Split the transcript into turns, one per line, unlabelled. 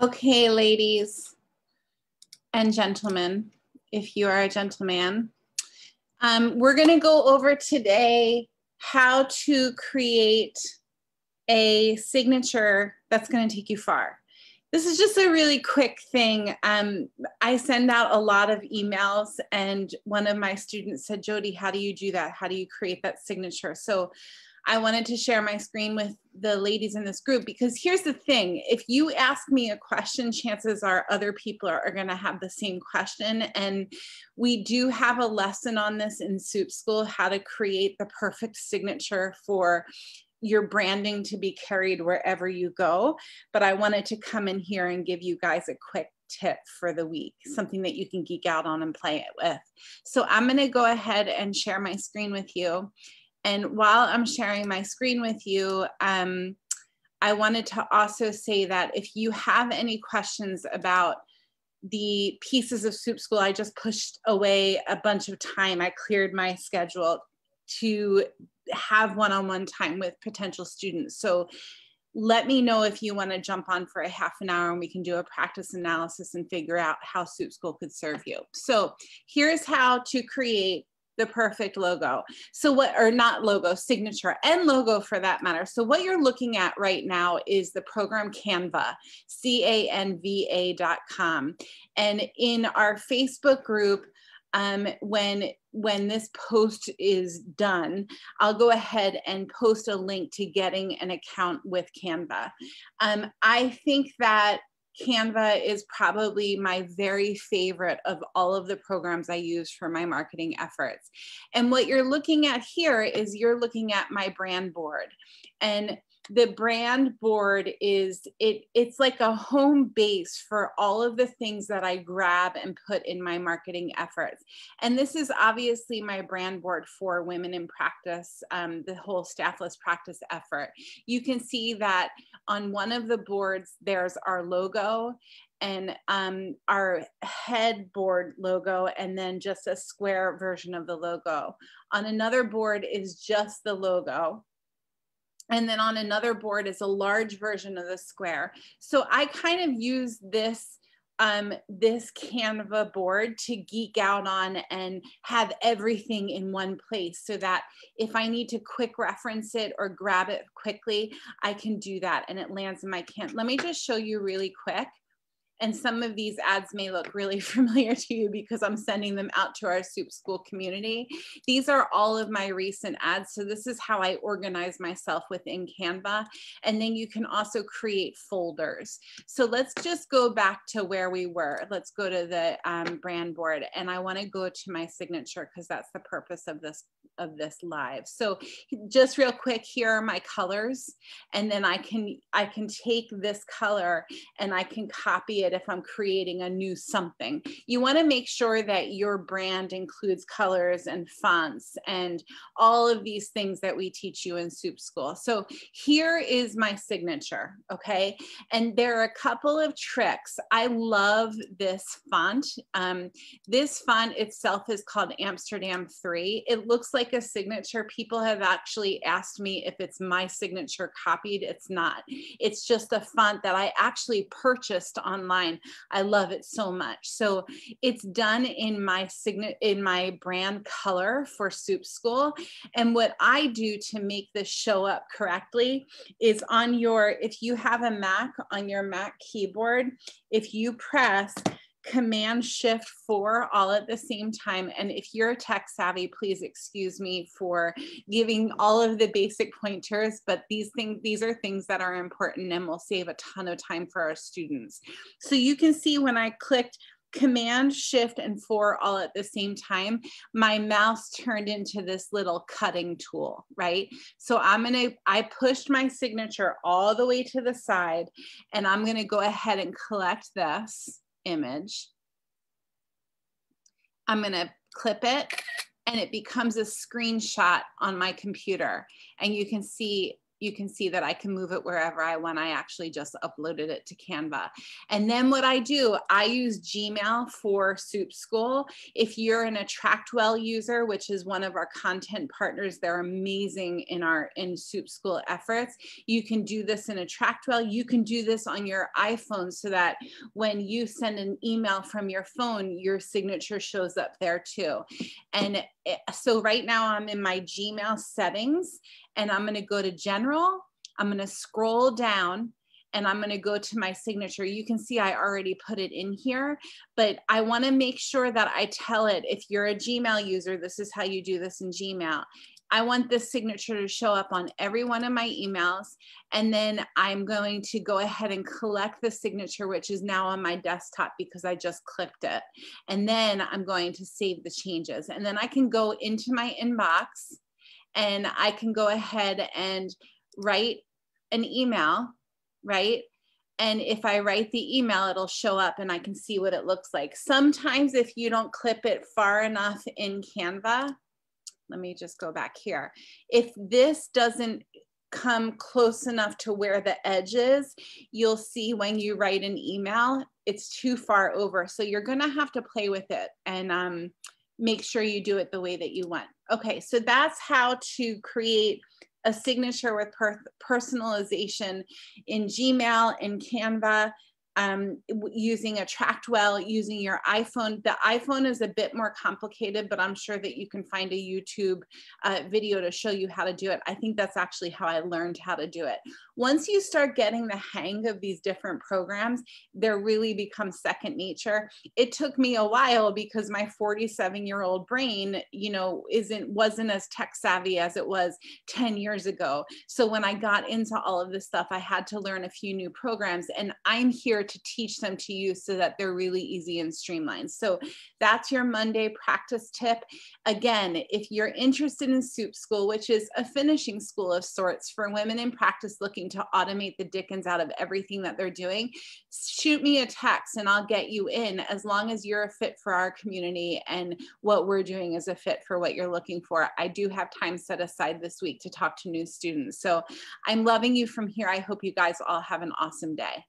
Okay, ladies and gentlemen, if you are a gentleman, we're going to go over today how to create a signature that's going to take you far. This is just a really quick thing. I send out a lot of emails, and one of my students said, Jody, how do you do that? How do you create that signature? So I wanted to share my screen with the ladies in this group, because here's the thing. If you ask me a question, chances are other people are going to have the same question. And we do have a lesson on this in Soup School, how to create the perfect signature for your branding to be carried wherever you go. But I wanted to come in here and give you guys a quick tip for the week, something that you can geek out on and play it with. So I'm going to go ahead and share my screen with you. And while I'm sharing my screen with you, I wanted to also say that if you have any questions about the pieces of Soup School, I just pushed away a bunch of time. I cleared my schedule to have one-on-one time with potential students. So let me know if you want to jump on for a half an hour and we can do a practice analysis and figure out how Soup School could serve you. So here's how to create the perfect logo. So what, or not logo, signature and logo for that matter. So what you're looking at right now is the program Canva, canva.com. And in our Facebook group, when this post is done, I'll go ahead and post a link to getting an account with Canva. I think that Canva is probably my very favorite of all of the programs I use for my marketing efforts. And what you're looking at here is you're looking at my brand board. And the brand board is, it's like a home base for all of the things that I grab and put in my marketing efforts. And this is obviously my brand board for Women in Practice, the whole staffless practice effort. You can see that on one of the boards, there's our logo and our headboard logo, and then just a square version of the logo. On another board is just the logo. And then on another board is a large version of the square. So I kind of use this this Canva board to geek out on and have everything in one place, so that if I need to quick reference it or grab it quickly, I can do that and it lands in my Canva. Let me just show you really quick. And some of these ads may look really familiar to you because I'm sending them out to our Soup School community. These are all of my recent ads. So this is how I organize myself within Canva. And then you can also create folders. So let's just go back to where we were. Let's go to the brand board. And I want to go to my signature because that's the purpose of this live. So just real quick, here are my colors. And then I can take this color and I can copy it if I'm creating a new something. You want to make sure that your brand includes colors and fonts and all of these things that we teach you in Soup School. So here is my signature, okay? And there are a couple of tricks. I love this font. This font itself is called Amsterdam 3. It looks like a signature. People have actually asked me if it's my signature copied. It's not. It's just a font that I actually purchased online. I love it so much. So it's done in my brand color for Soup School. And what I do to make this show up correctly is on your, if you have a Mac, on your Mac keyboard, if you press Command-Shift-4 all at the same time. And if you're tech savvy, please excuse me for giving all of the basic pointers, but these are things that are important and will save a ton of time for our students. So you can see when I clicked Command-Shift-4 all at the same time, my mouse turned into this little cutting tool, right? So I pushed my signature all the way to the side, and I'm gonna go ahead and collect this image. I'm going to clip it and it becomes a screenshot on my computer. And you can see you can see that I can move it wherever I want. I actually just uploaded it to Canva. And then what I do, I use Gmail for Soup School. If you're an AttractWell user, which is one of our content partners, they're amazing in Soup School efforts. You can do this in AttractWell. You can do this on your iPhone so that when you send an email from your phone, your signature shows up there too. And so right now I'm in my Gmail settings, and I'm going to go to General. I'm going to scroll down, and I'm going to go to my signature. You can see I already put it in here, but I want to make sure that I tell it, if you're a Gmail user, this is how you do this in Gmail. I want this signature to show up on every one of my emails. And then I'm going to go ahead and collect the signature, which is now on my desktop because I just clicked it. And then I'm going to save the changes. And then I can go into my inbox, and I can go ahead and write an email, right? And if I write the email, it'll show up and I can see what it looks like. Sometimes if you don't clip it far enough in Canva, let me just go back here. If this doesn't come close enough to where the edge is, you'll see when you write an email, it's too far over. So you're gonna have to play with it and make sure you do it the way that you want. Okay, so that's how to create a signature with personalization in Gmail, in Canva, using AttractWell, using your iPhone. The iPhone is a bit more complicated, but I'm sure that you can find a YouTube video to show you how to do it. I think that's actually how I learned how to do it. Once you start getting the hang of these different programs, they really become second nature. It took me a while because my 47-year-old brain, you know, wasn't as tech savvy as it was 10 years ago. So when I got into all of this stuff, I had to learn a few new programs, and I'm here to teach them to you so that they're really easy and streamlined. So that's your Monday practice tip. Again, if you're interested in Soup School, which is a finishing school of sorts for women in practice looking to automate the dickens out of everything that they're doing, shoot me a text and I'll get you in, as long as you're a fit for our community and what we're doing is a fit for what you're looking for. I do have time set aside this week to talk to new students. So I'm loving you from here. I hope you guys all have an awesome day.